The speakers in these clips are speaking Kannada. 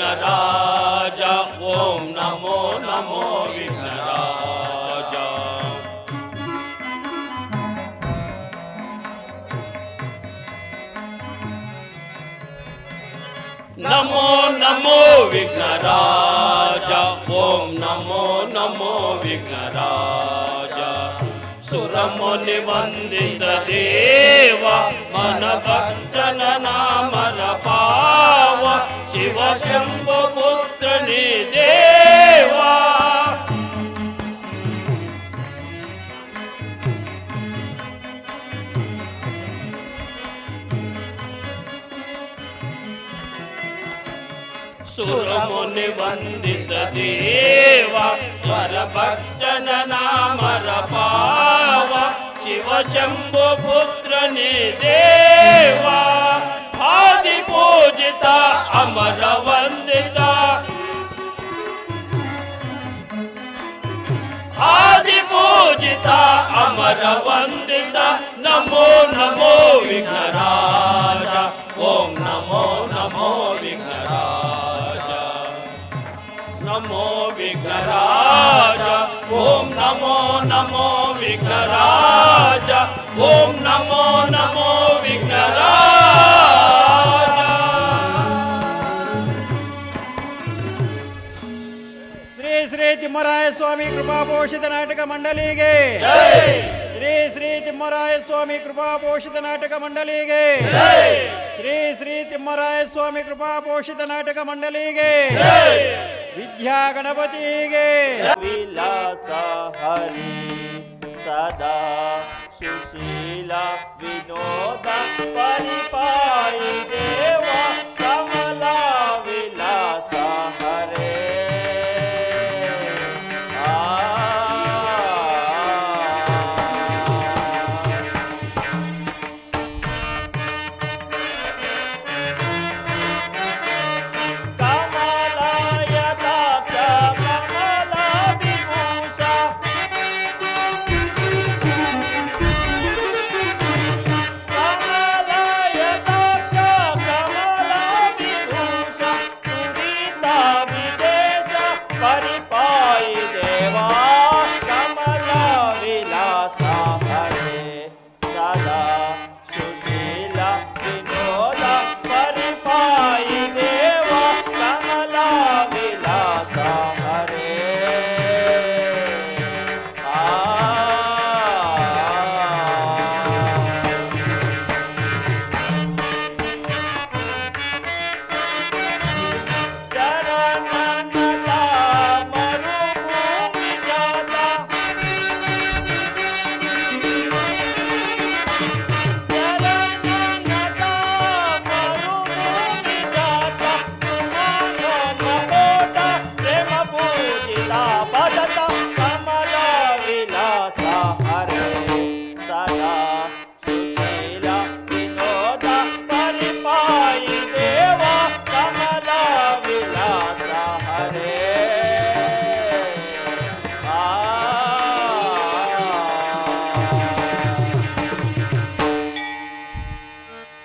ವಿಘ್ನರಾಜ ಓಂ ನಮೋ ನಮೋ ವಿಘ್ನರಾಜ. ನಮೋ ನಮೋ ವಿಘ್ನರಾಜ ಓಂ ನಮೋ ನಮೋ ವಿಘ್ನರಾಜ. ಸುರಮುನಿ ವಂದಿತ ದೇವ ಮನ ಭಕ್ತನ ನಾಮರ ಪಾವ ಶಿವ ಶಂಭು ಪುತ್ರನೇ ದೇವ. ಸುರಮುನಿ ವಂದಿತ ದೇವ ವರ ಭಕ್ತನ ನಾಮರ ಪಾವ ಶಿವ ಶಂಭು ಪುತ್ರನೇ ದೇವ. ಆದಿ ಪೂಜಿತ ಅಮರ ವಂದಿತ ಆದಿ ಪೂಜಿತ ಅಮರ ವಂದಿತ ನಮೋ ನಮೋ ವಿಘ್ನರಾಜ ಓಂ ನಮೋ ನಮೋ ವಿಘ್ನರಾಜ. ನಮೋ ವಿಘ್ನರಾಜ ಓಂ ನಮೋ ನಮೋ ವಿಘ್ನರಾಜ ಓಂ ನಮೋ ನಮೋ ವಿಘ್ನರಾಜ. ಶ್ರೀ ಶ್ರೀ ತಿಮ್ಮರಾಯ ಸ್ವಾಮಿ ಕೃಪಾಪೋಷಿತ ನಾಟಕ ಮಂಡಳಿಗೆ ಶ್ರೀ ಶ್ರೀ ತಿಮ್ಮರಾಯ ಸ್ವಾಮಿ ಕೃಪಾಪೋಷಿತ ನಾಟಕ ಮಂಡಳಿಗೆ ಶ್ರೀ ಶ್ರೀ ತಿಮ್ಮರಾಯ ಸ್ವಾಮಿ ಕೃಪಾಪೋಷಿತ ನಾಟಕ ಮಂಡಳಿಗೆ ವಿದ್ಯಾ ಗಣಪತಿಗೆ ವಿಲಾಸ ಹರಿ ಸದಾ ಸುಶೀಲ ವಿನೋದ ಪರಿಪಾಯಿ ದೇವ ಕಮಲ ವಿಲಾಸ ಹರೇ.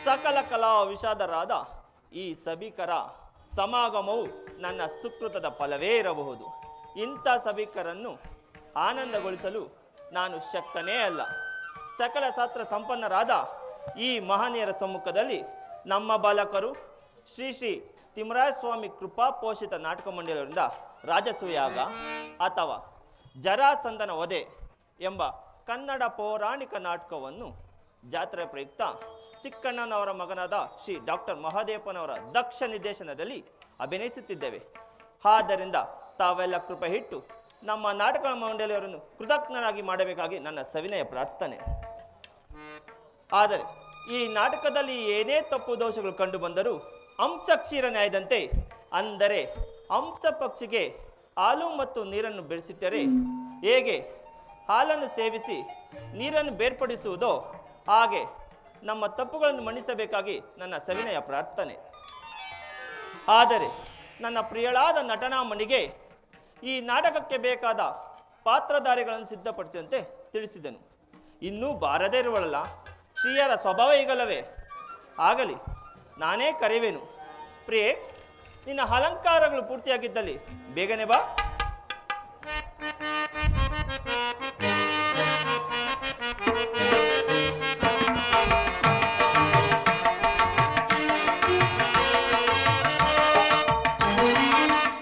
ಸಕಲ ಕಲಾ ವಿಷಾದರಾದ ಈ ಸಭಿಕರ ಸಮಾಗಮವು ನನ್ನ ಸುಕೃತದ ಫಲವೇ ಇರಬಹುದು. ಇಂಥ ಸಭಿಕರನ್ನು ಆನಂದಗೊಳಿಸಲು ನಾನು ಶಕ್ತನೇ ಅಲ್ಲ. ಸಕಲ ಶಾಸ್ತ್ರ ಸಂಪನ್ನರಾದ ಈ ಮಹನೀಯರ ಸಮ್ಮುಖದಲ್ಲಿ ನಮ್ಮ ಬಾಲಕರು ಶ್ರೀ ಶ್ರೀ ತಿಮ್ಮರಾಯ ಸ್ವಾಮಿ ಕೃಪಾ ಪೋಷಿತ ನಾಟಕ ಮಂಡಳಿಯವರಿಂದ ರಾಜಸೂಯಾಗ ಅಥವಾ ಜರಾಸಂಧನ ವಧೆ ಎಂಬ ಕನ್ನಡ ಪೌರಾಣಿಕ ನಾಟಕವನ್ನು ಜಾತ್ರೆ ಪ್ರಯುಕ್ತ ಚಿಕ್ಕಣ್ಣನವರ ಮಗನಾದ ಶ್ರೀ ಡಾಕ್ಟರ್ ಮಹಾದೇವಪ್ಪನವರ ದಕ್ಷ ನಿರ್ದೇಶನದಲ್ಲಿ ಅಭಿನಯಿಸುತ್ತಿದ್ದೇವೆ. ಆದ್ದರಿಂದ ತಾವೆಲ್ಲ ಕೃಪೆ ಇಟ್ಟು ನಮ್ಮ ನಾಟಕ ಮಂಡಳಿಯವರನ್ನು ಕೃತಜ್ಞರಾಗಿ ಮಾಡಬೇಕಾಗಿ ನನ್ನ ಸವಿನಯ ಪ್ರಾರ್ಥನೆ. ಆದರೆ ಈ ನಾಟಕದಲ್ಲಿ ಏನೇ ತಪ್ಪು ದೋಷಗಳು ಕಂಡು ಬಂದರೂ ಹಂಸ ಕ್ಷೀರ ನ್ಯಾಯದಂತೆ, ಅಂದರೆ ಹಂಸ ಪಕ್ಷಿಗೆ ಹಾಲು ಮತ್ತು ನೀರನ್ನು ಬೆರೆಸಿಟ್ಟರೆ ಹೇಗೆ ಹಾಲನ್ನು ಸೇವಿಸಿ ನೀರನ್ನು ಬೇರ್ಪಡಿಸುವುದೋ ಹಾಗೆ ನಮ್ಮ ತಪ್ಪುಗಳನ್ನು ಮನ್ನಿಸಬೇಕಾಗಿ ನನ್ನ ಸವಿನಯ ಪ್ರಾರ್ಥನೆ. ಆದರೆ ನನ್ನ ಪ್ರಿಯಳಾದ ನಟನಾಮಣಿಗೆ ಈ ನಾಟಕಕ್ಕೆ ಬೇಕಾದ ಪಾತ್ರಧಾರಿಗಳನ್ನು ಸಿದ್ಧಪಡಿಸುವಂತೆ ತಿಳಿಸಿದನು. ಇನ್ನೂ ಬಾರದೇ ಇರುವಲ್ಲ, ಶ್ರೀಯರ ಸ್ವಭಾವ ಈಗಲ್ಲವೇ? ಆಗಲಿ, ನಾನೇ ಕರೆಯುವೆನು. ಪ್ರಿಯೆ, ನಿನ್ನ ಅಲಂಕಾರಗಳು ಪೂರ್ತಿಯಾಗಿದ್ದಲ್ಲಿ ಬೇಗನೆ ಬಾ.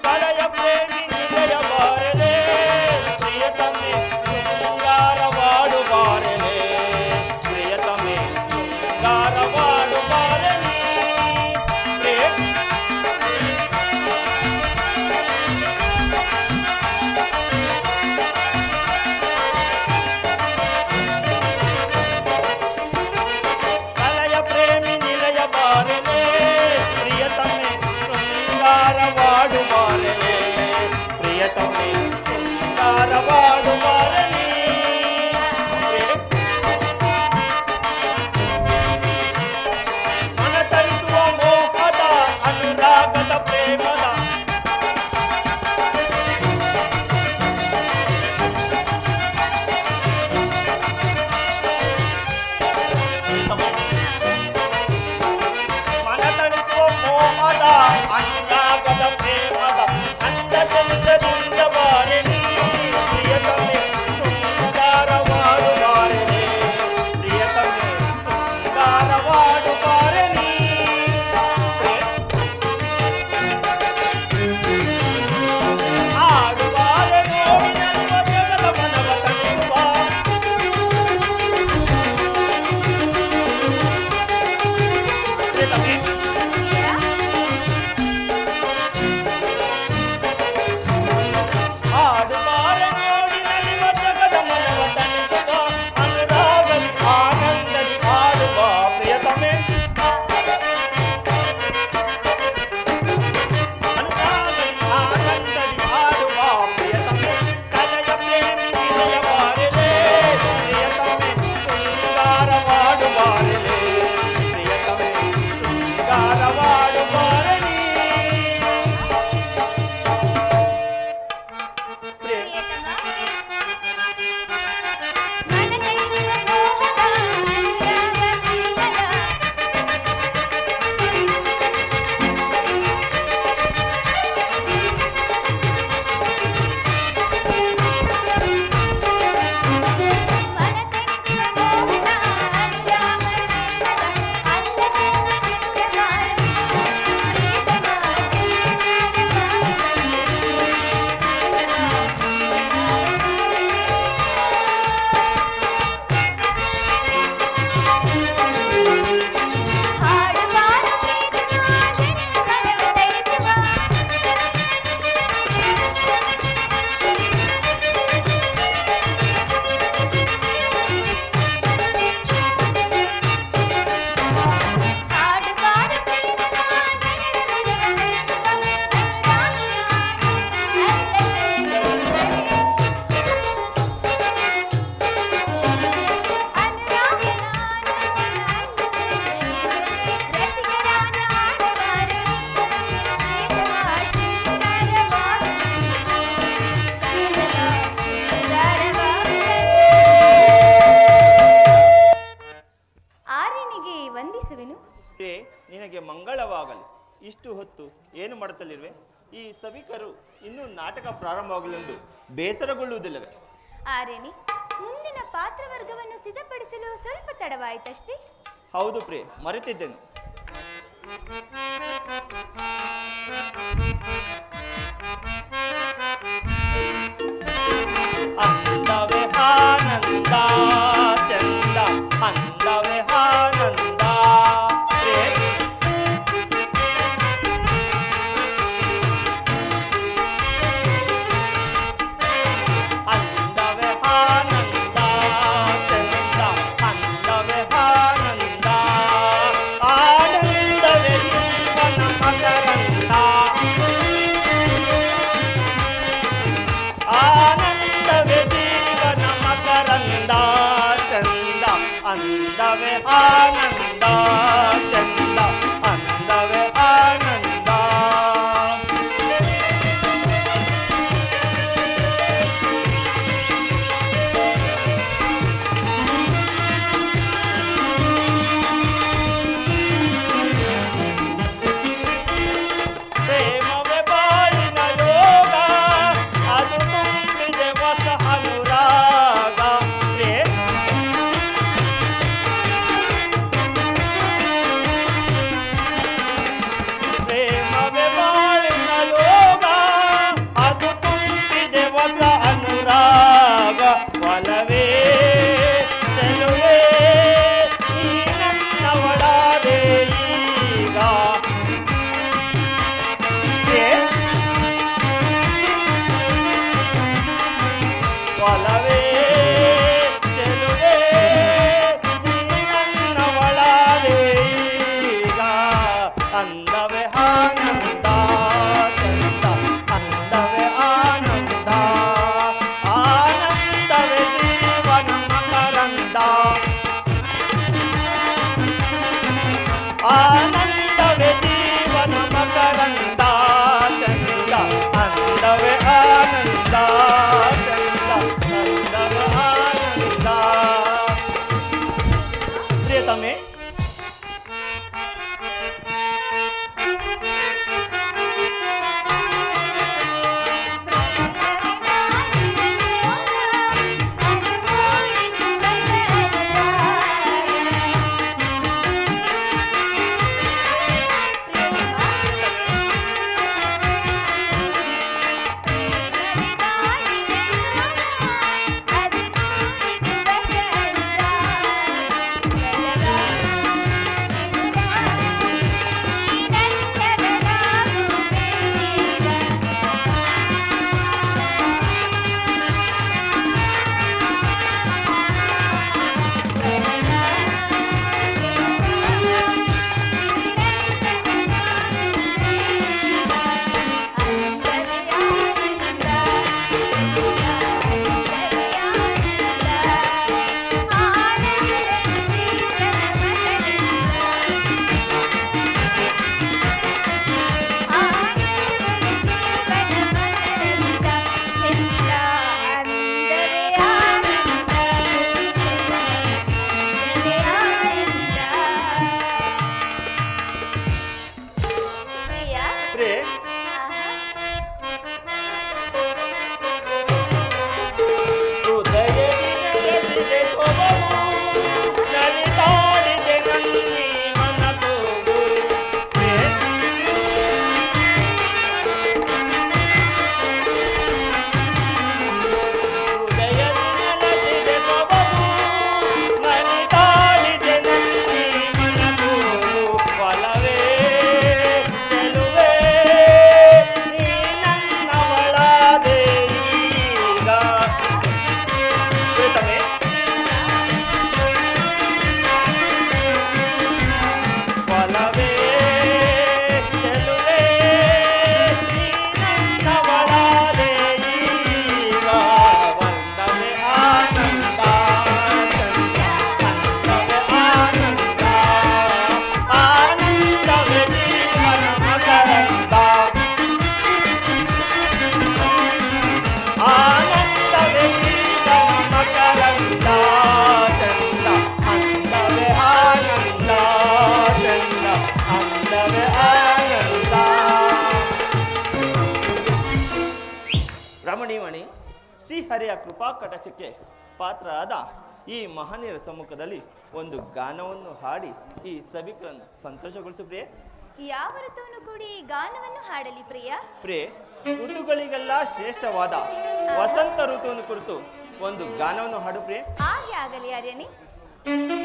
ಕಲೆಯ ಪ್ರೇಮಿ ನಿಲಯ ಬಾರಲೆ, ಪ್ರಿಯತಮೆ ಶೃಂಗಾರವಾಡು ಬಾರಲೆ, ಪ್ರಿಯತಮೆ ಶೃಂಗಾರವಾಡು ಬಾರಲೆ. ಕಲೆಯ ಪ್ರೇಮಿ ನಿಲಯ ಬಾರಲೆ, ಪ್ರಿಯತಮೆ ಶೃಂಗಾರವಾಡು ಬಾರಲೆ, ಪ್ರಿಯತಮೆ ಶೃಂಗಾರವಾಡು ಬಾರಲೆ. ಮನ ತರಿಸುವ ಮೋಹದ ಅನುರಾಗದ ಪ್ರೇಮದ ಮನ ತರಿಸುವ ಮೋಹದ ಅನುರಾಗದ ಪ್ರೇಮದ ಅಂದಚಂದದಿಂದ ಬಾರಲಿ, ಪ್ರಿಯತಮೆ ಶೃಂಗಾರವಾಡು ಬಾರಲಿ, ಪ್ರಿಯತಮೆ ಶೃಂಗಾರವಾಡು ಬಾರಲಿ. ಆಡುವಾರ ನೋಡಿ ನಲಿವ ಜಗದ ಮನವ ತಣಿಸುವ, ಪ್ರಿಯತಮೆ ಆಡುವಾರ ನೋಡಿ ನಲಿವ ಜಗದ ಮನವ ತಣಿಸುವ, ಅನುರಾಗದಿ ಆನಂದದಿ ಆಡುವ ಪ್ರಿಯತಮೆ, ಅನುರಾಗದಿ ಆನಂದದಿ ಆಡುವ ಪ್ರಿಯತಮೆ. ಕಲೆಯ ಪ್ರೇಮಿ ನಿಲಯ ಬಾರಲೆ, ಪ್ರಿಯತಮೆ ಶೃಂಗಾರವಾಡು ಬಾರಲೆ, ಪ್ರಿಯತಮೆ ಶೃಂಗಾರವಾಡು ಬಾರಲಿ. ಆರ್ಯನಿಗೆ ವಂದಿಸುವೆನು. ಪ್ರಿಯೆ, ನಿನಗೆ ಮಂಗಳವಾಗಲಿ. ಇಷ್ಟು ಹೊತ್ತು ಏನು ಮಾಡುತ್ತಲಿರುವೆ? ಈ ಸಭಿಕರು ಇನ್ನೂ ನಾಟಕ ಪ್ರಾರಂಭವಾಗಲೆಂದು ಬೇಸರಗೊಳ್ಳುವುದಿಲ್ಲವೇ? ಆರ್ಯನಿ, ಮುಂದಿನ ಪಾತ್ರವರ್ಗವನ್ನು ಸಿದ್ಧಪಡಿಸಲು ಸ್ವಲ್ಪ ತಡವಾಯಿತಷ್ಟೇ. ಹೌದು ಪ್ರಿಯೆ, ಮರೆತಿದ್ದೆನು. ಅಂದವೇ ಆನಂದ ಚಂದ, ಅಂದವೇ ಆನಂದ. ಪ್ರಿಯೆ, ಅಂದವೇ ಆನಂದ ಚಂದ, ಅಂದವೇ ಆನಂದ. ಆನಂದವೇ ಜೀವನ ಮಕರಂದ, ಆನಂದವೇ ಜೀವನ ಮಕರಂದ ಚಂದ, ಅಂದವೇ ಆನಂದ ಚಂದ, ಅಂದವೇ ಆನಂದ. ಪ್ರೇಮ ಒಲವೇ ಚೆಲುವೆ ನೀ ನನ್ನವಳಾದೆ ಈಗ ಒಲವೇ ಚೆಲುವೆ ನೀ ನನ್ನವಳಾದೆ ಈಗ ಅಂದವೇ ಆನಂದ ಚಂದ ಅಂದವೇ ಆನಂದ ಆನಂದವೇ ಜೀವನ ಮಕರಂದ ಆನಂದವೇ ಜೀವನ ಮಕರಂದ ಚಂದ ಅಂದವೇ ಆನಂದ ಚಂದ ಅಂದವೇ ಆನಂದ ಪ್ರಿಯತಮೆ ರಮಣೀಮಣಿ ಶ್ರೀಹರಿಯ ಕೃಪಾ ಕಟಾಕ್ಷಕ್ಕೆ ಪಾತ್ರರಾದ ಈ ಮಹನೀಯರ ಸಮ್ಮುಖದಲ್ಲಿ ಒಂದು ಗಾನವನ್ನು ಹಾಡಿ ಈ ಸಭಿಕರನ್ನು ಸಂತೋಷಗೊಳಿಸು ಪ್ರಿಯೆ. ಯಾವ ಋತುವನ್ನು ಕೂಡಿ ಈ ಗಾನವನ್ನು ಹಾಡಲಿ ಪ್ರಿಯ? ಪ್ರಿಯೆ, ಋತುಗಳಿಗೆಲ್ಲ ಶ್ರೇಷ್ಠವಾದ ವಸಂತ ಋತುವನ್ನು ಕುರಿತು ಒಂದು ಗಾನವನ್ನು ಹಾಡು ಪ್ರಿಯೆ. ಹಾಗೆ ಆಗಲಿ ಆರ್ಯನಿ. Thank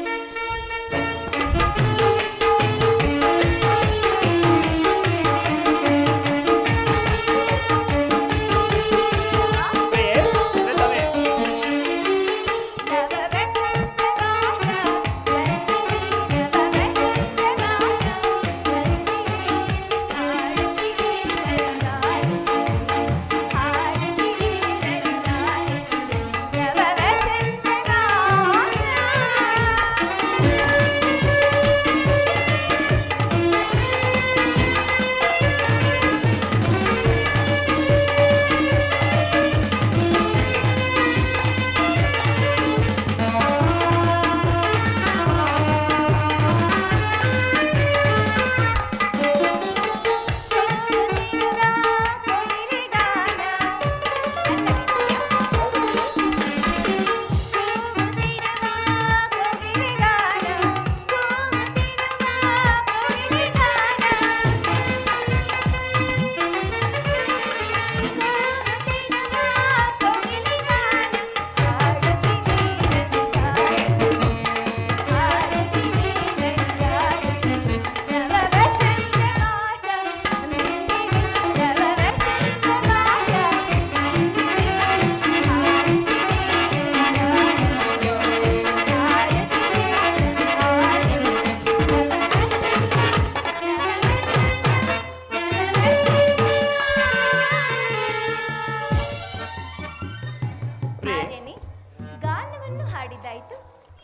you. ಪ್ರಿಯೆ ಆರ್ಯನೇ, ಗಾನವನ್ನು ಹಾಡಿದಾಯ್ತು,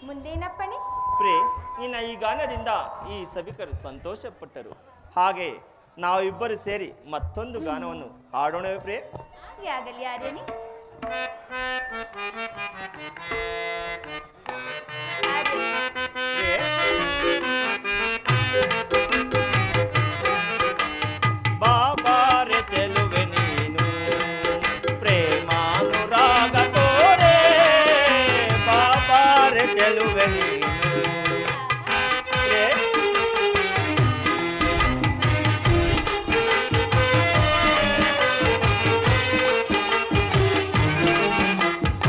ಮುಂದೇನಪ್ಪಣೆ? ಪ್ರೇ ನಿನ್ನ ಈ ಗಾನದಿಂದ ಈ ಸಭಿಕರು ಸಂತೋಷಪಟ್ಟರು. ಹಾಗೆ ನಾವಿಬ್ಬರು ಸೇರಿ ಮತ್ತೊಂದು ಗಾನವನ್ನು ಹಾಡೋಣವೇ ಪ್ರೇ? ಹಾಗೆ ಆಗಲಿ ಆರ್ಯನೇ. ಪ್ರೇ, ಬಾಬಾರೆ ಚೆಲುವೆ ನೀನು ಪ್ರೇಮಾನುರಾಗ ತೋರೆ, ಬಾಬಾರೆ ಚೆಲುವೆ ನೀನು. ಪ್ರೇ,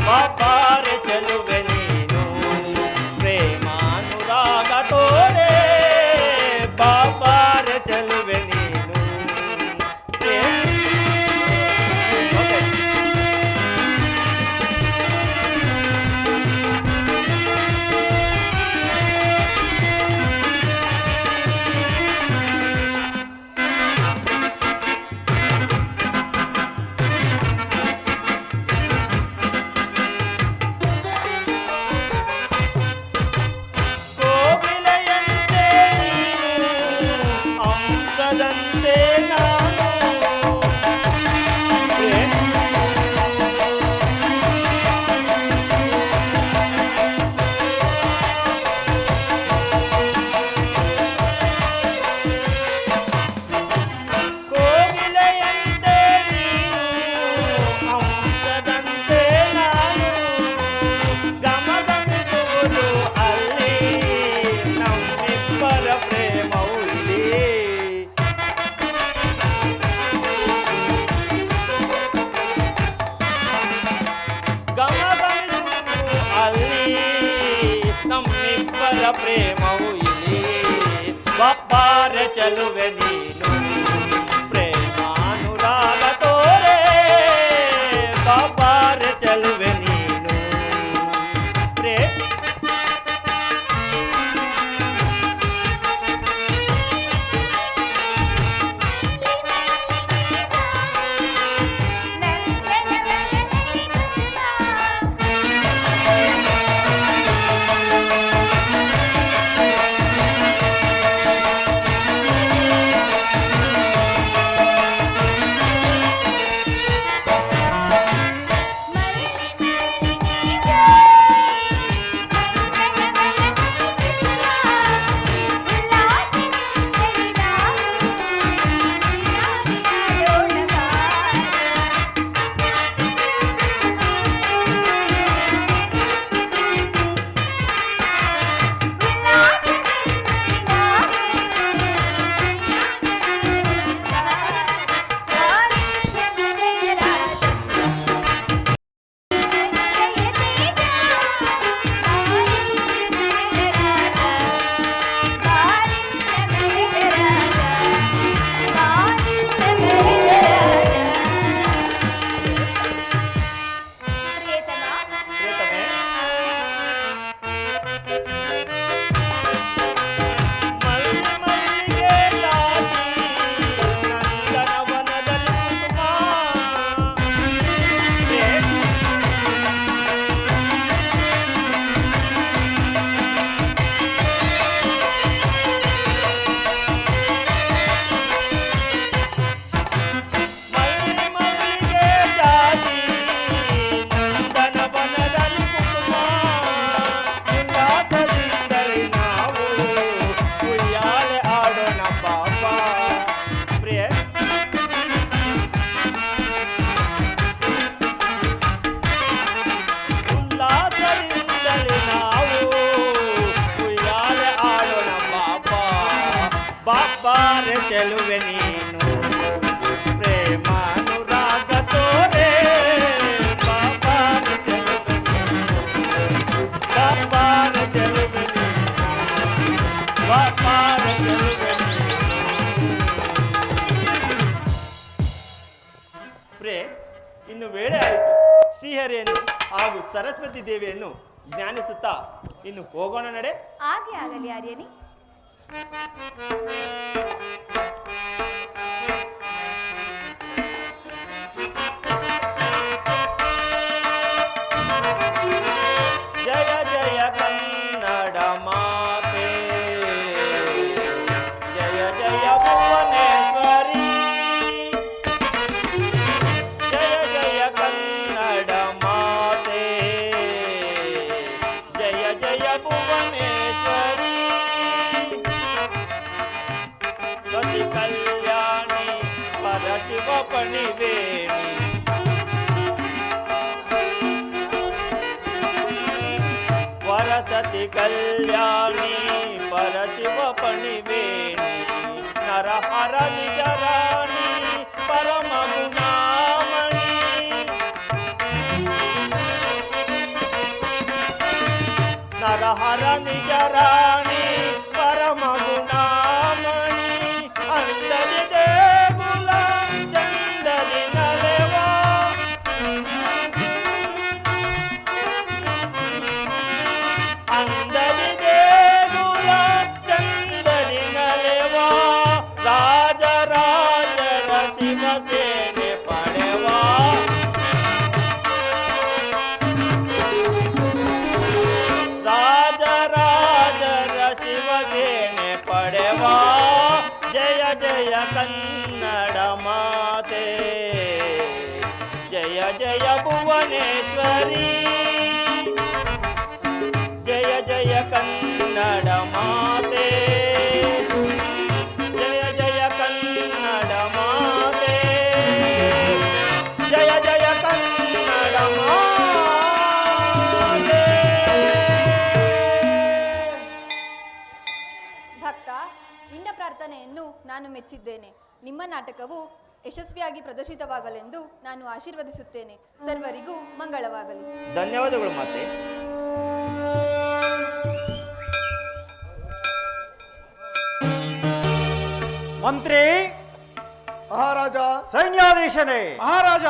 ಬಾಬಾರೆ ಚೆಲುವೆ ನೀನು ಪ್ರೇಮಾನುರಾಗ ತೋರೆ, ಬಾಬಾರೆ ಚೆಲುವೆ ನೀನು. Pray, okay. ಕೋಗಿಲೆಯಂತೆ ನೀನು, ಅಂಕದಂತೆ ನಾನು. ಪ್ರೇ, ಕೋಗಿಲೆಯಂತೆ ನೀನು, ಅಂಕದಂತೆ ನಾನು. ಗಮಗಮಿಸುವುದು ಅಲ್ಲಿ ನಮ್ಮಿಬ್ಬರ ಪ್ರೇಮವು ಇಲ್ಲಿ. ಗಮಗಮಿಸುವುದು ಅಲ್ಲಿ ನಮ್ಮಿಬ್ಬರ ಪ್ರೇಮವು ಇಲ್ಲಿ. ಬಾಬಾರೆ ಚೆಲುವೆ ನೀನು ಪ್ರೇಮಾನುರಾಗ ತೋರೆ, ಬಾಬಾರೆ ಚೆಲುವೆ ನೀನು. ಪ್ರೇ, ಪ್ರಿಯತಮೆ, ಮಲ್ಲಿಗೆ ಜಾತಿ ನಂದನವನದಲ್ಲಿ ಕುಸುಮ. ಪ್ರೇ, ಮಲ್ಲಿಗೆ ಜಾತಿ ನಂದನವನದಲ್ಲಿ ಕುಸುಮ. ಉಲ್ಲಾಸದಿಂದಲೇ ನಾವು ಉಯ್ಯಾಲೆ ಆಡೋಣ ಬಾಬಾ. ಪ್ರಿಯೆ, ಉಲ್ಲಾಸದಿಂದಲೇ ನಾವು ಉಯ್ಯಾಲೆ ಆಡೋಣ ಬಾಬಾ. ಬಾಬಾರೆ ಚೆಲುವೆ ನೀನು ಪ್ರೇಮಾನುರಾಗ ತೋರೆ, ಬಾಬಾರೆ ಚೆಲುವೆ ನೀನು, ಬಾಬಾರೆ ಚೆಲುವೆ ನೀನು, ಬಾಬಾರೆ ಚೆಲುವೆ ನೀನು. ಪ್ರೇ, ಇನ್ನು ವೇಳೆ ಆಯಿತು. ಶ್ರೀಹರಿಯನ್ನು ಹಾಗೂ ಸರಸ್ವತಿ ದೇವಿಯನ್ನು ಜ್ಞಾನಿಸುತ್ತಾ ಇನ್ನು ಹೋಗೋಣ ನಡೆ. ಹಾಗೆ ಆಗಲಿ ಆರ್ಯನೇ. ಶಿವ ಪಣಿವೇಣಿ ವರಸತಿ ಕಲ್ಯಾಣಿ ಪರಶಿವ ಪಣಿವೇಣಿ ನರಹರ ನಿಜ ರಾಣಿ ಪರಮ ಗುಣಾಮಣಿ ನರಹರ ನಿಜ ರಾಣಿ ಪರಮ ಗುಣಾಮಣಿ ಅಂದದಿ ದೇಗುಲ ಚಂದದಿ ನಲೆವಾ ಅಂದದಿ ದೇಗುಲ ಚಂದದಿ ನಲೆವಾ ರಾಜರಾಜರ ಶಿವಸೇನೆ ಪಡೆವಾ ರಾಜರಾಜರ ಶಿವಸೇನೆ ಪಡೆವಾ ಜಯ ಜಯ ಕನ್ನಡ ಮಾತೆ ಜಯ ಜಯ ಭುವನೇಶ್ವರಿ ಜಯ ಜಯ ಕನ್ನಡ ಮಾತೆ ಜಯ ಜಯ ಕನ್ನಡ ಮಾತೆ ಜಯ ಜಯ ಕನ್ನಡ ಮಾತೆ. ಭಕ್ತ, ನಿನ್ನ ಪ್ರಾರ್ಥನೆಯನ್ನು ನಾನು ಮೆಚ್ಚಿದ್ದೇನೆ. ನಿಮ್ಮ ನಾಟಕವು ಯಶಸ್ವಿಯಾಗಿ ಪ್ರದರ್ಶಿತವಾಗಲೆಂದು ನಾನು ಆಶೀರ್ವದಿಸುತ್ತೇನೆ. ಸರ್ವರಿಗೂ ಮಂಗಳವಾಗಲಿ. ಧನ್ಯವಾದಗಳು ಮಾತೆ. ಮಂತ್ರಿ ಮಹಾರಾಜ. ಸೈನ್ಯಾಧೀಶನೇ ಮಹಾರಾಜ.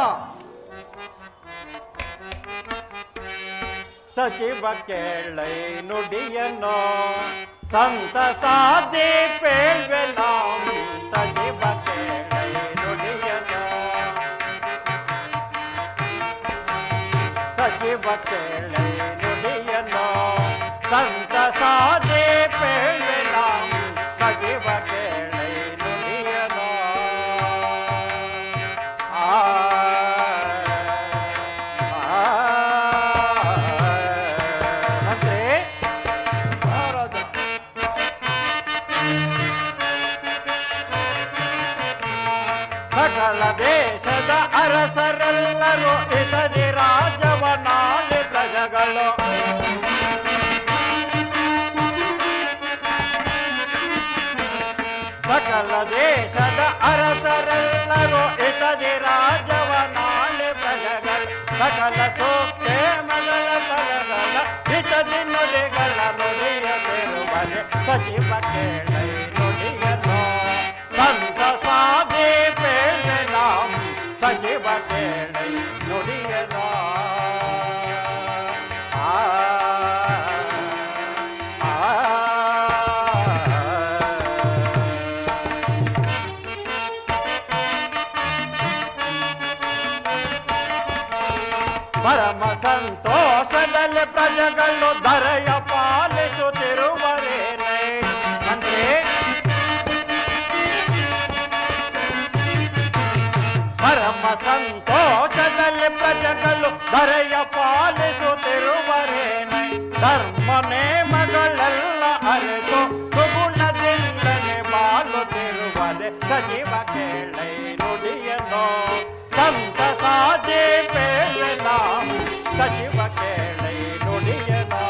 ಸಚಿವ ಕೇಳೈ ನುಡಿಯನ್ನೋ ಸಂತಸಾದಿ ಪೇಳ್ವೆನೋ ಸಚಿವ ಕೇಳೈ ನುಡಿಯನ್ನೋ ಸಚಿವ ಕೇಳೈ ನುಡಿಯನ್ನೋ ಸಂತಸಾದಿ ಪೇಳ್ವೆನೋ ಸಚಿವ ಕೇಳೈ ನುಡಿಯನ್ನೋ ಮಹಾರಾಜ. ಸಕಲ ದೇಶದ ಅರಸರೆಲ್ಲರೂ ಇತದಿ ರಾಜವನಾಳಿ ಪ್ರಜೆಗಳು ಸಕಲ ದೇಶದ ಅರಸರೆಲ್ಲರೂ ಇತದಿ ರಾಜವನಾಳಿ ಪ್ರಜೆಗಳು ಸಕಲ ಸೋಕ್ಷೇಮಗಳ ಸರಗಳ ಇತದಿ ನುಡಿಗಳ ನುಡಿಯದಿರುವರೆ ಸಚಿವ ಕೇಳೈ ನುಡಿಯನೋ ಸಂತಸಾದಿ ಪೇಳ್ವೆನಾಂ ಸಚಿವ ಕೇಳೈ ನುಡಿಯನೋ ಪರಮ ಸಂತೋಷದಲ್ಲಿ ಪ್ರಜೆಗಳು ಧರೆಯ ಪಾಲಿಸುತ್ತಿರುವರೇನೆ ಅಂದ್ರೆ ಪರಮ ಸಂತೋಷದಲ್ಲಿ ಪ್ರಜೆಗಳು ಧರೆಯ ಪಾಲಿಸುತ್ತಿರುವರೇನೆ ಧರ್ಮ ನೇಮಗಳೆಲ್ಲ ಅರಿತು ಸುಗುಣದಿಂದಲೇ ಬಾಳುತ್ತಿರುವರೆ ಸಜೀವ ಕೇಳೈ ನುಡಿಯನೋ ಸಂತಸಾದಿ ಪೇಳ್ವೆನೋ ಸಚಿವ ಕೇಳೈ ನುಡಿಯನೋ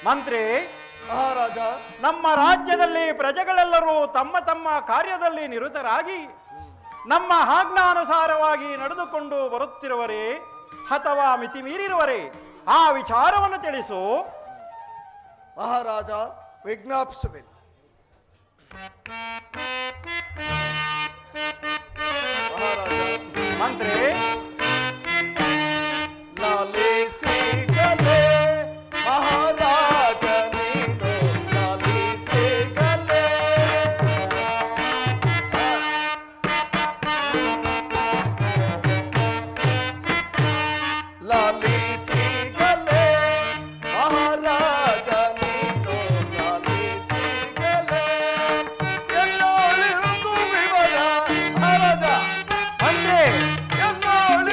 ಮಂತ್ರಿ ಮಹಾರಾಜ. ನಮ್ಮ ರಾಜ್ಯದಲ್ಲಿ ಪ್ರಜೆಗಳೆಲ್ಲರೂ ತಮ್ಮ ತಮ್ಮ ಕಾರ್ಯದಲ್ಲಿ ನಿರತರಾಗಿ ನಮ್ಮ ಆಜ್ಞಾನುಸಾರವಾಗಿ ನಡೆದುಕೊಂಡು ಬರುತ್ತಿರುವರೇ ಅಥವಾ ಮಿತಿ ಮೀರಿರುವರೇ ಆ ವಿಚಾರವನ್ನು ತಿಳಿಸು. ಮಹಾರಾಜ, ವಿಜ್ಞಾಪಿಸುವೆನು. ಮಹಾರಾಜ. ಮಂತ್ರಿ ಲಾಲಿಸಿಗಲೇ ಮಹಾರಾಜ ನೀನು ಲಾಲಿಸಿಗಲೇ. ಲಾಲಿಸಿಗಲೇ ಮಹಾರಾಜ ನೀನು ಲಾಲಿಸಿಗಲೇ. ಎಲ್ಲೋಳಿರುವುದು ವಿವರ ಮಹಾರಾಜ. ಮಂತ್ರಿ ಎಲ್ಲೋಳಿರುವುದು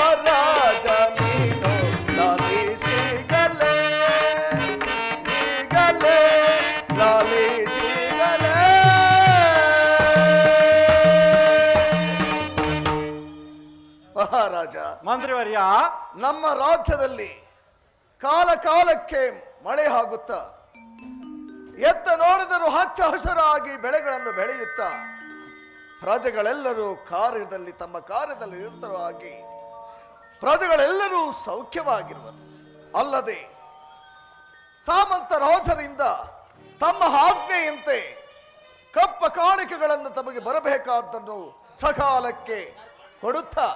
ಮಹಾರಾಜ ನೀನು ಲಾಲಿಸಿಗಲೇ ಸಿಗಲೇ ಲಾಲಿಸಿಗಲೇ. ಮಹಾರಾಜ, ಮಂತ್ರಿವರ್ಯ, ನಮ್ಮ ರಾಜ್ಯದಲ್ಲಿ ಕಾಲ ಕಾಲಕ್ಕೆ ಮಳೆ ಆಗುತ್ತಾ ಎತ್ತ ನೋಡಿದರೂ ಹಚ್ಚ ಹಸಿರಾಗಿ ಬೆಳೆಗಳನ್ನು ಬೆಳೆಯುತ್ತಾ ಪ್ರಜೆಗಳೆಲ್ಲರೂ ತಮ್ಮ ಕಾರ್ಯದಲ್ಲಿ ನಿರತರಾಗಿ ಪ್ರಜೆಗಳೆಲ್ಲರೂ ಸೌಖ್ಯವಾಗಿರುವರು. ಅಲ್ಲದೆ ಸಾಮಂತ ರಾಜರಿಂದ ತಮ್ಮ ಆಜ್ಞೆಯಂತೆ ಕಪ್ಪ ಕಾಣಿಕೆಗಳನ್ನು ತಮಗೆ ಬರಬೇಕಾದ್ದನ್ನು ಸಕಾಲಕ್ಕೆ ಕೊಡುತ್ತಾ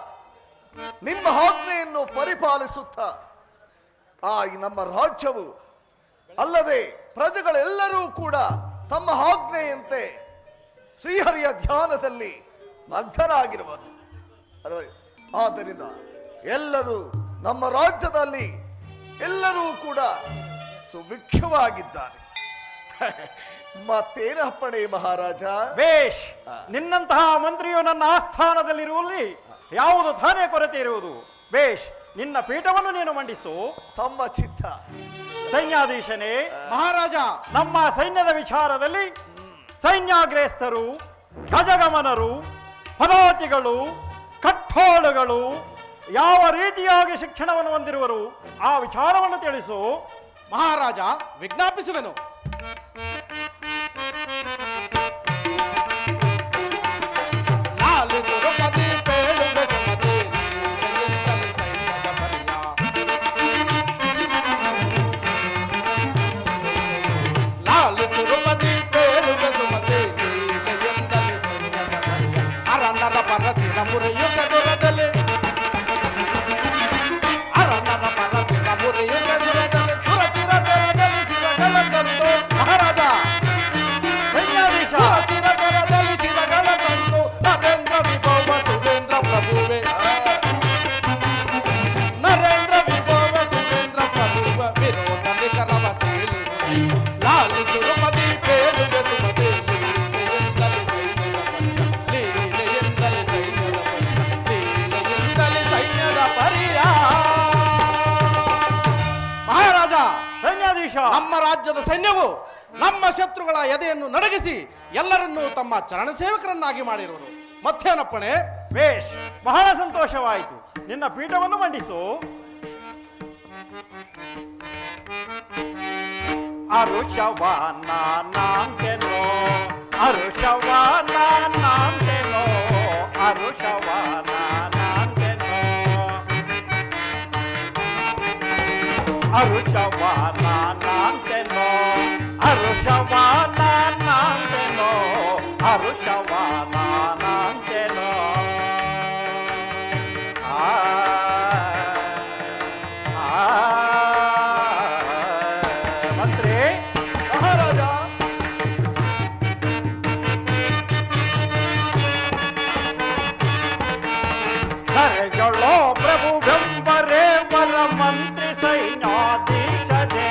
ನಿಮ್ಮ ಆಜ್ಞೆಯನ್ನು ಪರಿಪಾಲಿಸುತ್ತಾ ಈ ನಮ್ಮ ರಾಜ್ಯವು ಅಲ್ಲದೆ ಪ್ರಜೆಗಳೆಲ್ಲರೂ ಕೂಡ ತಮ್ಮ ಆಜ್ಞೆಯಂತೆ ಶ್ರೀಹರಿಯ ಧ್ಯಾನದಲ್ಲಿ ಮಗ್ನರಾಗಿರುವರು. ಆದ್ದರಿಂದ ಎಲ್ಲರೂ ನಮ್ಮ ರಾಜ್ಯದಲ್ಲಿ ಎಲ್ಲರೂ ಕೂಡ ಸುಭಿಕ್ಷವಾಗಿದ್ದಾರೆ. ಮತ್ತೇನಪ್ಪಣೆ ಮಹಾರಾಜ? ಬೇಷ್, ನಿನ್ನಂತಹ ಮಂತ್ರಿಯು ನನ್ನ ಆಸ್ಥಾನದಲ್ಲಿರುವಲ್ಲಿ ಯಾವುದು ತಾನೇ ಕೊರತೆ ಇರುವುದು? ಬೇಷ್, ನಿನ್ನ ಪೀಠವನ್ನು ನೀನು ಮಂಡಿಸು. ತಮ್ಮ ಚಿತ್ತ. ಸೈನ್ಯಾಧೀಶನೇ, ಮಹಾರಾಜ, ನಮ್ಮ ಸೈನ್ಯದ ವಿಚಾರದಲ್ಲಿ ಸೈನ್ಯಾಗ್ರೇಸ್ತರು, ಗಜಗಮನರು, ಪದಾತಿಗಳು, ಕಠೋಳುಗಳು ಯಾವ ರೀತಿಯಾಗಿ ಶಿಕ್ಷಣವನ್ನು ಹೊಂದಿರುವರು ಆ ವಿಚಾರವನ್ನು ತಿಳಿಸು. ಮಹಾರಾಜ, ವಿಜ್ಞಾಪಿಸುವೆನು. ಪರಸಿನ ಮುರಿಯುಗ ದೊರದಲ್ಲಿ ಅರಣ್ಣನ ಪರಸಿನ ಮುರಿಯುಗ ದೊರದಲ್ಲಿ ಸುರಚಿರ ದೊರದಲ್ಲಿ ಶಿವಗಳ ತಂದು. ಮಹಾರಾಜ, ಸೈನ್ಯಾಧೀಶ, ಸುರಚಿರ ದೊರದಲ್ಲಿ ಶಿವಗಳ ತಂದು. ನರೇಂದ್ರ ವಿಭವ ಸುರೇಂದ್ರ ಪ್ರಭುವೆ, ನರೇಂದ್ರ ವಿಭವ ಸುರೇಂದ್ರ ಪ್ರಭುವ ವಿರೋಧ ನಿಖರವ ಸೇಲಿ ಲಾಲಿ ಸುರುಪತಿ ಪೇರುಗೆ ಸುಮತಿ ಸೈನ್ಯಾಧೀಶ, ನಮ್ಮ ರಾಜ್ಯದ ಸೈನ್ಯವು ನಮ್ಮ ಶತ್ರುಗಳ ಎದೆಯನ್ನು ನಡಗಿಸಿ ಎಲ್ಲರನ್ನೂ ತಮ್ಮ ಚರಣ ಸೇವಕರನ್ನಾಗಿ ಮಾಡಿರುವರು. ಮತ್ತೇನಪ್ಪಣೆ? ಬೇಷ್, ಬಹಳ ಸಂತೋಷವಾಯಿತು. ನಿನ್ನ ಪೀಠವನ್ನು ಮಂಡಿಸು. ಅರುಷವಾನಂತೆನೋ ಅರುಷವಾನಂತೆನೋ ಅರುಷವಾನಂತೆನೋ ಅರುಷವಾನಂತೆನೋ ಅರುಷವಾನಂತೆನೋ ಅರುಷವಾನಂತೆನೋ. ಮಂತ್ರಿ, ಮಹಾರಾಜ, ಕರೆಗಳೋ ಪ್ರಭು ಬೆಂಬರೇ ವರ ಮಂತ್ರಿ ಸೈನ್ಯಾಧೀಶನೇ.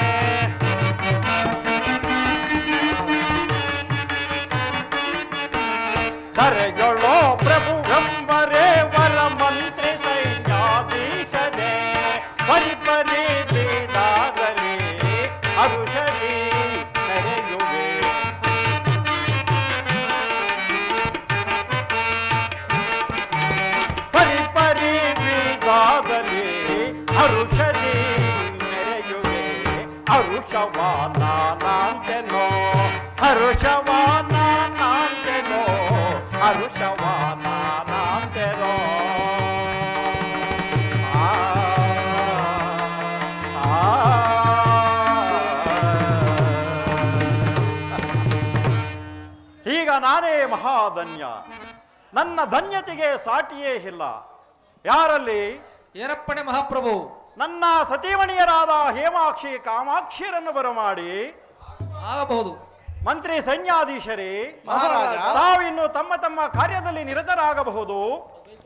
ಕರೆಗಳೋ ಪ್ರಭು ಬೆಂಬರೇ ವರ ಮಂತ್ರಿ ಸೈನ್ಯಾಧೀಶನೇ. ಪರಿಪರಿ ಬೀದಾಗಲಿ ಅರುಷದಿ ಕರೆಯುವೆ. ಪರಿಪರಿ ಬೀದಾಗಲಿ ಅರುಷದಿ ಮೆರೆಯುವೆ. ಅರುಷವಾನಂತೆನೋ ಹರುಷವಾನಂತೆನೋ ಹರುಷವಾನಂತೆನೋ. ಈಗ ನಾನೇ ಮಹಾಧನ್ಯ. ನನ್ನ ಧನ್ಯತೆಗೆ ಸಾಟಿಯೇ ಇಲ್ಲ. ಯಾರಲ್ಲಿ? ಏನಪ್ಪಣೆ ಮಹಾಪ್ರಭು? ನನ್ನ ಸತೀಮಣಿಯರಾದ ಹೇಮಾಕ್ಷಿ ಕಾಮಾಕ್ಷಿಯರನ್ನು ಬರಮಾಡಿ. ಆಗಬಹುದು. ಮಂತ್ರಿ ಸೈನ್ಯಾಧೀಶರೇ, ಮಹಾರಾಜ, ತಾವಿನ್ನು ತಮ್ಮ ತಮ್ಮ ಕಾರ್ಯದಲ್ಲಿ ನಿರತರಾಗಬಹುದು.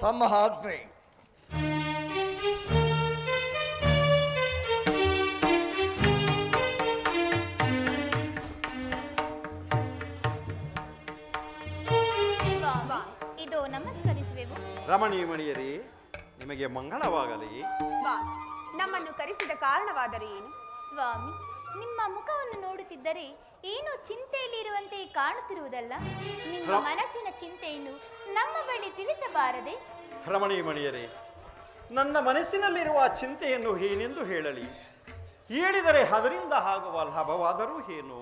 ತಮ್ಮ ಆಜ್ಞೆ. ಸ್ವಾಮಿ, ಇದು ನಮಸ್ಕರಿಸುವೆವು. ರಮಣೀಮಣಿಯರೇ, ನಿಮಗೆ ಮಂಗಳವಾಗಲಿ. ಸ್ವಾಮಿ, ನಮ್ಮನ್ನು ಕರೆಸಿದ ಕಾರಣವಾದರೆ ಏನು? ಸ್ವಾಮಿ, ನಿಮ್ಮ ಮುಖವನ್ನು ನೋಡುತ್ತಿದ್ದರೆ ಏನೋ ಚಿಂತೆಯಲ್ಲಿರುವಂತೆ ಕಾಣುತ್ತಿರುವುದಲ್ಲ. ನಿಮ್ಮ ಮನಸ್ಸಿನ ಚಿಂತೆಯನ್ನು ನಮ್ಮ ಬಳಿ ತಿಳಿಸಬಾರದೆ? ರಮಣೀ ಮಣಿಯರೇ, ನನ್ನ ಮನಸ್ಸಿನಲ್ಲಿರುವ ಚಿಂತೆಯನ್ನು ಏನೆಂದು ಹೇಳಲಿ? ಹೇಳಿದರೆ ಅದರಿಂದ ಆಗುವ ಲಾಭವಾದರೂ ಏನು?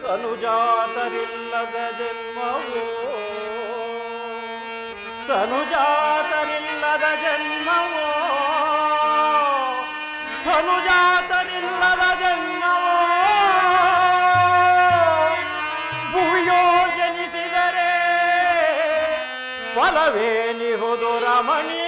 ತನುಜಾತರಿಲ್ಲದ ಜನ್ಮವೋ, ತನುಜಾತರಿಲ್ಲದ ಜನ್ಮವೋ, ತನುಜಾತರಿಲ್ಲದ ಜನ್ಮವೋ, ಭೂಯೋ ಜನಿಸಿದರೆ ಫಲವೇನಿಹುದು ರಮಣಿ?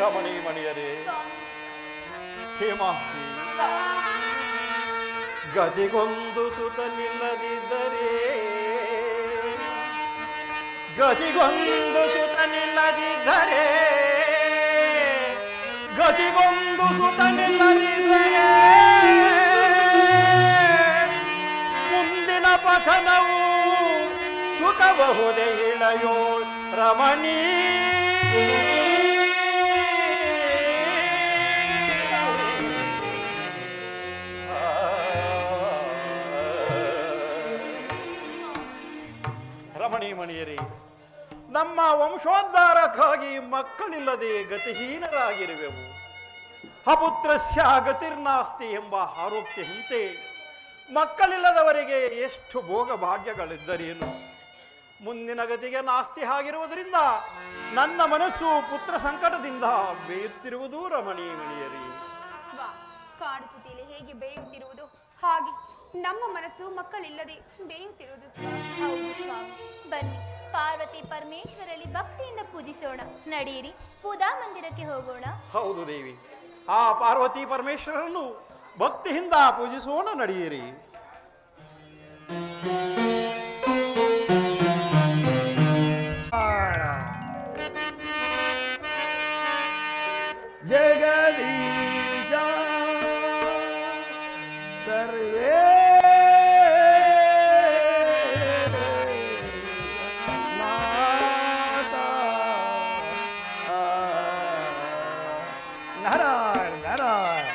ರಮಣೀ ಮಣಿಯರೇ, ಹೇಮಾಂಸಿ, ಗದಿಗೊಂದು ಸುತನಿಲ್ಲದಿದ್ದರೆ, ಗದಿಗೊಂದು ಸುತನಿಲ್ಲದಿದ್ದರೆ, ಗದಿಗೊಂದು ಸುತನಿಲ್ಲದಿದ್ದರೆ ಮುಂದಿನ ಪಥನವು ಸುಖಬಹುದೇ ಇಳೆಯೋ ರಮಣೀ? ರಮಣೀ ಮಣಿಯರೇ, ನಮ್ಮ ವಂಶೋದ್ಧಾರಕ್ಕಾಗಿ ಮಕ್ಕಳಿಲ್ಲದೆ ಗತಿಹೀನರಾಗಿರುವೆವು. ಅಪುತ್ರಸ್ಯ ಗತಿರ್ನಾಸ್ತಿ ಎಂಬ ಆರೋಗ್ಯಂತೆ ಮಕ್ಕಳಿಲ್ಲದವರಿಗೆ ಎಷ್ಟು ಭೋಗ ಭಾಗ್ಯಗಳಿದ್ದರೇನು? ಮುಂದಿನ ಗತಿಗೆ ನಾಸ್ತಿ ಆಗಿರುವುದರಿಂದ ನನ್ನ ಮನಸ್ಸು ಪುತ್ರ ಸಂಕಟದಿಂದ ಬೇಯುತ್ತಿರುವುದು ರಮಣೀ ಮಣಿಯರೇ. ಸ್ವಾಮಿ, ಕಾಡು ಚಿತೆಯಲ್ಲಿ ಹೇಗೆ ಬೇಯುತ್ತಿರುವುದು ಹಾಗೆ ನಮ್ಮ ಮನಸ್ಸು ಮಕ್ಕಳಿಲ್ಲದೆ ಬೇಯುತ್ತಿರುವುದು ಸ್ವಾಮಿ. ಹೌದು ಸ್ವಾಮಿ, ಬನ್ನಿ ಪಾರ್ವತಿ ಪರಮೇಶ್ವರಲ್ಲಿ ಭಕ್ತಿಯಿಂದ ಪೂಜಿಸೋಣ. ನಡೆಯಿರಿ, ಪೂಜಾ ಮಂದಿರಕ್ಕೆ ಹೋಗೋಣ. ಹೌದು ದೇವಿ, ಆ ಪಾರ್ವತಿ ಪರಮೇಶ್ವರನ್ನು ಭಕ್ತಿಯಿಂದ ಪೂಜಿಸೋಣ, ನಡೆಯಿರಿ. ಜಗದೀಶ ಸರ್ವೇ ಮಾತಾ ನಾರಾಯಣ ನಾರಾಯಣ.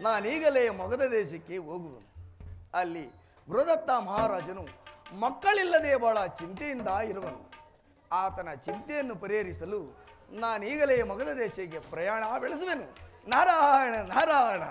ನಾನೀಗಲೇ ಮೊಗದ ದೇಶಕ್ಕೆ ಹೋಗುವನು. ಅಲ್ಲಿ ಗುರುದತ್ತ ಮಹಾರಾಜನು ಮಕ್ಕಳಿಲ್ಲದೆ ಬಹಳ ಚಿಂತೆಯಿಂದ ಇರುವನು. ಆತನ ಚಿಂತೆಯನ್ನು ಪರಿಹರಿಸಲು ನಾನೀಗಲೇ ಮೊಗದ ದೇಶಕ್ಕೆ ಪ್ರಯಾಣ ಬೆಳೆಸುವೆನು. ನಾರಾಯಣ ನಾರಾಯಣ.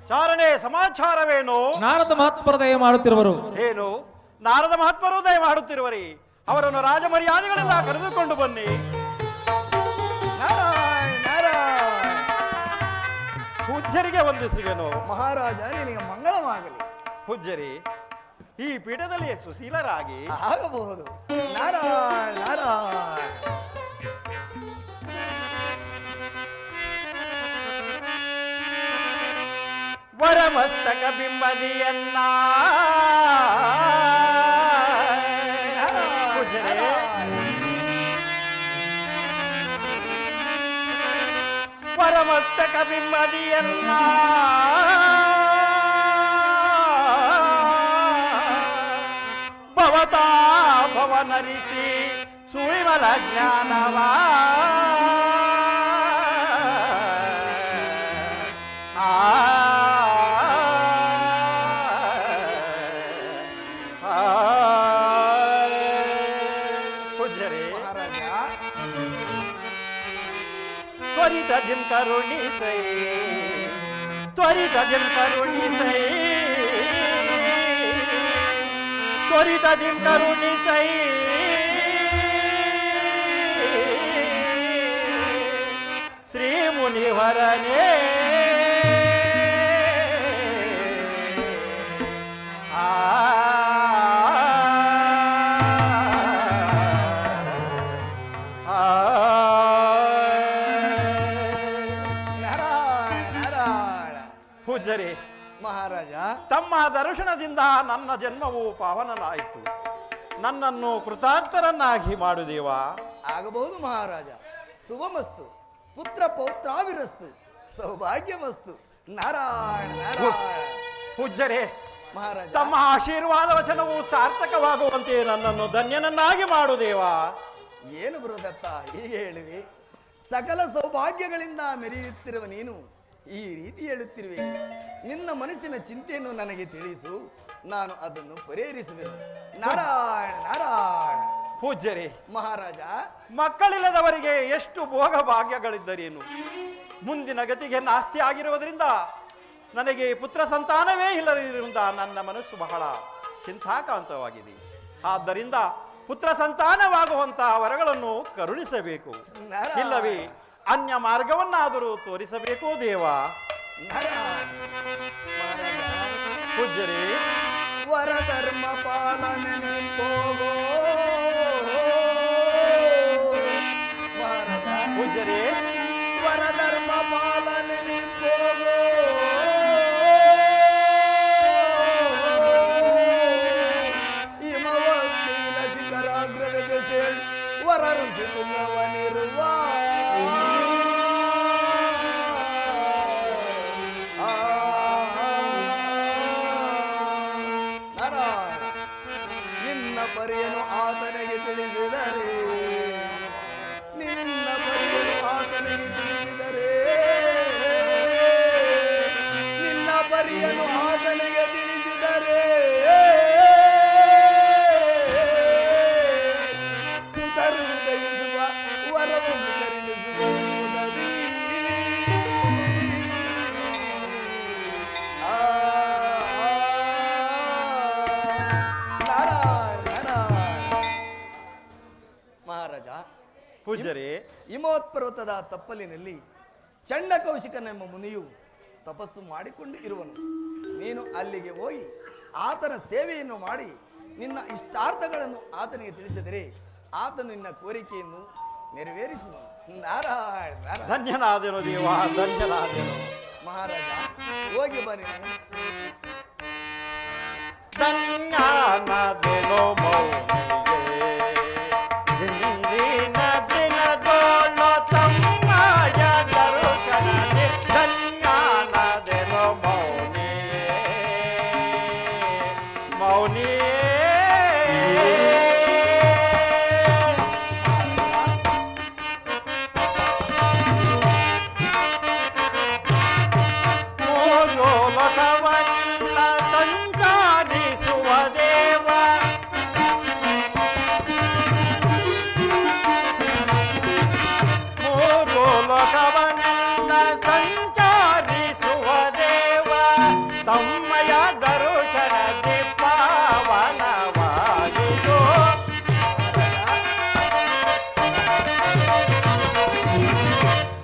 ಚಾರಣೆ ಸಮಾಚಾರವೇನು? ನಾರದ ಮಹಾತ್ಮರ ದಯ ಮಾಡುತ್ತಿರುವರು. ಏನು ನಾರದ ಮಹಾತ್ಮರು ದಯ ಮಾಡುತ್ತಿರುವರಿ? ಅವರನ್ನು ರಾಜ ಮರ್ಯಾದೆಗಳೆಲ್ಲ ಕರೆದುಕೊಂಡು ಬನ್ನಿ. ನಾರಾಯಣ ನಾರಾಯಣ. ಪೂಜ್ಯರಿಗೆ ವಂದಿಸುವೆನು. ಮಹಾರಾಜ ನಿನಗೆ ಮಂಗಳವಾಗಲಿ. ಪೂಜ್ಯರಿ, ಈ ಪೀಠದಲ್ಲಿ ಸುಶೀಲರಾಗಿ ಆಗಬಹುದು. ನಾರಾಯಣ ನಾರಾಯಣ. ವರಮಸ್ತಕ ಬಿಂಬದಿಯನ್ನ ಪೂಜ್ಯರೇ, ವರಮಸ್ತಕ ಬಿಂಬದಿಯನ್ನ ಭವತಾ ಭವನರಿಸಿ ಸುವಿಮಲ ಜ್ಞಾನವಾ ತ್ವರಿತ ಜಿಂ ಕರುಣಿಸೈ, ತ್ವರಿತ ಜಿಂ ಕರುಣಿಸೈ, ತ್ವರಿತ ಜಿಂ ಕರುಣಿಸೈ. ಶ್ರೀ ಮುನಿವರನೇ ಪೂಜ್ಯರೇ, ಮಹಾರಾಜ ತಮ್ಮ ದರ್ಶನದಿಂದ ನನ್ನ ಜನ್ಮವು ಪಾವನನಾಯಿತು. ನನ್ನನ್ನು ಕೃತಾರ್ಥರನ್ನಾಗಿ ಮಾಡುದೇವಾ? ಆಗಬಹುದು ಮಹಾರಾಜ. ಶುಭಮಸ್ತು. ಪುತ್ರ ಪೌತ್ರಾವಿರಸ್ತು. ಸೌಭಾಗ್ಯಮಸ್ತು. ನಾರಾಯಣ ನಾರಾಯಣ. ಪೂಜ್ಯರೇ, ಮಹಾರಾಜ ತಮ್ಮ ಆಶೀರ್ವಾದ ವಚನವು ಸಾರ್ಥಕವಾಗುವಂತೆ ನನ್ನನ್ನು ಧನ್ಯನನ್ನಾಗಿ ಮಾಡುದೇವಾ? ಏನು ಬರುದತ್ತ ಹೀಗೆ ಹೇಳುವೆ? ಸಕಲ ಸೌಭಾಗ್ಯಗಳಿಂದ ಮೆರೆಯುತ್ತಿರುವ ನೀನು ಈ ರೀತಿ ಹೇಳುತ್ತಿರುವೆ. ನಿನ್ನ ಮನಸ್ಸಿನ ಚಿಂತೆಯನ್ನು ನನಗೆ ತಿಳಿಸು, ನಾನು ಅದನ್ನು ಪರಿಹರಿಸುವೆನು. ನಾರಾಯಣ ನಾರಾಯಣ. ಪೂಜ್ಯರೇ, ಮಹಾರಾಜ ಮಕ್ಕಳಿಲ್ಲದವರಿಗೆ ಎಷ್ಟು ಭೋಗ ಭಾಗ್ಯಗಳಿದ್ದರೇನು? ಮುಂದಿನ ಗತಿಗೆ ನಾಸ್ತಿ ಆಗಿರುವುದರಿಂದ ನನಗೆ ಪುತ್ರ ಸಂತಾನವೇ ಇಲ್ಲದಿರುವುದರಿಂದ ನನ್ನ ಮನಸ್ಸು ಬಹಳ ಚಿಂತಾಕಾಂತವಾಗಿದೆ. ಆದ್ದರಿಂದ ಪುತ್ರ ಸಂತಾನವಾಗುವಂತಹ ವರಗಳನ್ನು ಕರುಣಿಸಬೇಕು, ಇಲ್ಲವೇ ಅನ್ಯ ಮಾರ್ಗವನ್ನಾದರೂ ತೋರಿಸಬೇಕು ದೇವಾ. ಪೂಜ್ಯರೇ, ವರಧರ್ಮ ಪಾಲನೆ ಹೋಗೋ. ಪೂಜ್ಯರೇ, ವರಧರ್ಮ ಪಾಲನೆ ಹೋಗೋ. ಹಿಮವೀಲ ಶಿಖರಾಗ್ರಗದೆ ಸೇಳ್ ವರ ಋಷಿ ಪುಂಗವನಿರುವ ನಿನ್ನ ಪರಿಯನ್ನು ಆತನಿಗೆ ತಿಳಿಸಿದರೆ, ನಿನ್ನ ಪರಿಯನ್ನು ಆತನಿಗೆ ತಿಳಿಸಿದರೆ, ನಿನ್ನ ಪರಿಯನ್ನು ಆತನಿಗೆ ತಿಳಿಸಿದರೆ ಸುತರು ಉದಯಿಸುವ ವರವನ್ನು ಕರುಣಿಸುವ ಉದವಿ. ಮಹಾರಾಜ, ಪೂಜ್ಯರೇ, ಹಿಮವತ್ ಪರ್ವತದ ತಪ್ಪಲಿನಲ್ಲಿ ಚಂಡಕೌಶಿಕನೆಂಬ ಮುನಿಯು ತಪಸ್ಸು ಮಾಡಿಕೊಂಡು ಇರುವನು. ನೀನು ಅಲ್ಲಿಗೆ ಹೋಗಿ ಆತನ ಸೇವೆಯನ್ನು ಮಾಡಿ ನಿನ್ನ ಇಷ್ಟಾರ್ಥಗಳನ್ನು ಆತನಿಗೆ ತಿಳಿಸಿದರೆ ಆತನು ನಿನ್ನ ಕೋರಿಕೆಯನ್ನು ನೆರವೇರಿಸುವನು. ನಾರಾಯಣ ನಾರಾಯಣ. ಧನ್ಯನಾದೆನು ದೇವ, ಧನ್ಯನಾದೆನು. ಮಹಾರಾಜ ಹೋಗಿ ಬನ್ನಿ. ಧನ್ಯನಾದೆನು ಮೌನಿಗೆ, ಇಂದಿನ ದಿನದೋಳು ತಮ್ಮಯ ದರುಶನಕ್ಕೆ. ಧನ್ಯನಾದೆನು ಮೌನಿಗೆ, ಮೌನಿಯೇ. ಲೋಕವನ್ನ ಸಂಚಾರಿಸುವ ದೇವ, ಮೂರು ಲೋಕವನ್ನ ಸಂಚಾರಿಸುವ ದೇವ, ತಮ್ಮಯ ದರುಶನಕ್ಕೆ ಪಾವನವಾಯಿತು.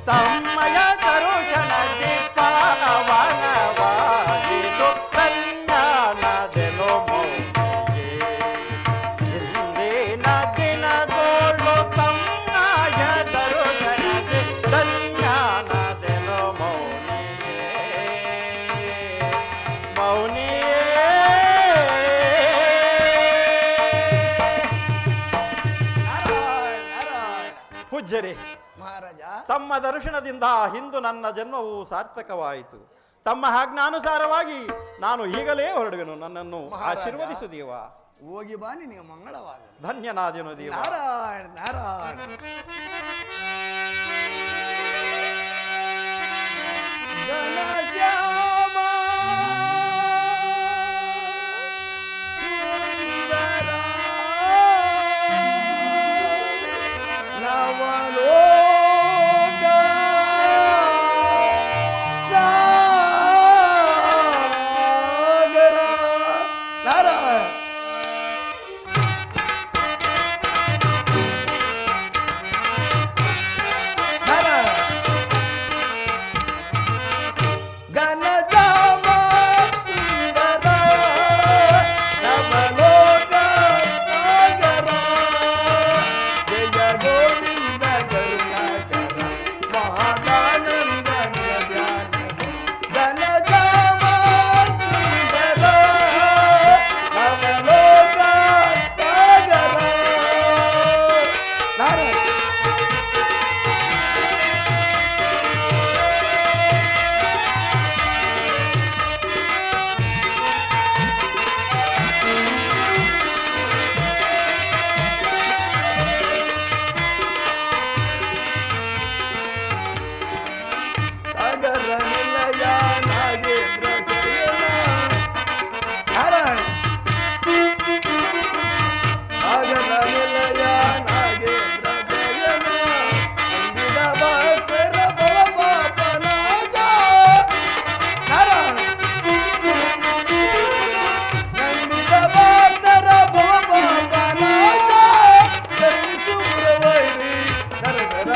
ತಮ್ಮಯ ದರುಶನಕ್ಕೆ ಪಾವನವಾಯಿತು. ಧನ್ಯನಾದೆನು ಮೌನಿಗೆ, ಇಂದಿನ ದಿನದೋಳು ತಮ್ಮಯ ದರುಶನಕ್ಕೆ. ಧನ್ಯನಾದೆನು ಮೌನಿಗೆ, ಮೌನಿಯೇ. ನಾರಾಯಣ ನಾರಾಯಣ. ಪೂಜ್ಯರೇ, ಮಹಾರಾಜ ತಮ್ಮ ದರ್ಶನದಿಂದ ಇಂದು ನನ್ನ ಜನ್ಮವು ಸಾರ್ಥಕವಾಯಿತು. ತಮ್ಮ ಆಜ್ಞಾನುಸಾರವಾಗಿ ನಾನು ಈಗಲೇ ಹೊರಡುವೆನು. ನನ್ನನ್ನು ಮಹಾರಾಜ. ಆಶೀರ್ವದಿಸು ದೇವ. ಹೋಗಿ ಬಾ, ನಿನಗೆ ಮಂಗಳವಾಗಲಿ. ಧನ್ಯನಾದೆನು ದೇವ. ನಾರಾಯಣ ನಾರಾಯಣ. ಘನಶ್ಯಾಮ ಸುಂದರ ನವಲೋಕ ಸಾಗರ. ನಾರಾಯಣ ಘನಶ್ಯಾಮ ಸುಂದರ ನವಲೋಕ ಸಾಗರ. ಜಯ ಗೋವಿಂದ ಕರುಣಾಕರ ಮಹಾದಾನಂದ ಧ್ಯಾನ. ಘನಶ್ಯಾಮ ಸುಂದರ ನವಲೋಕ ಸಾಗರ. ನಾರಾಯಣ ಸಾಗರ ನಿಲಯ ನಾಗೇಂದ್ರ ಶಯನ. ನಾರಾಯಣ ಸಾಗರ ನಿಲಯ ನಾಗೇಂದ್ರ ಶಯನ. ಅಂದಿದ ಭಕ್ತರ ಭವ ಪಾಪನಾಶ. ನಾರಾಯಣ ನಂದಿದ ಭಕ್ತರ ಭವ ಪಾಪನಾಶ. ಕರುಣಿಸು ಗುರುವೈರಿ ನರಕರ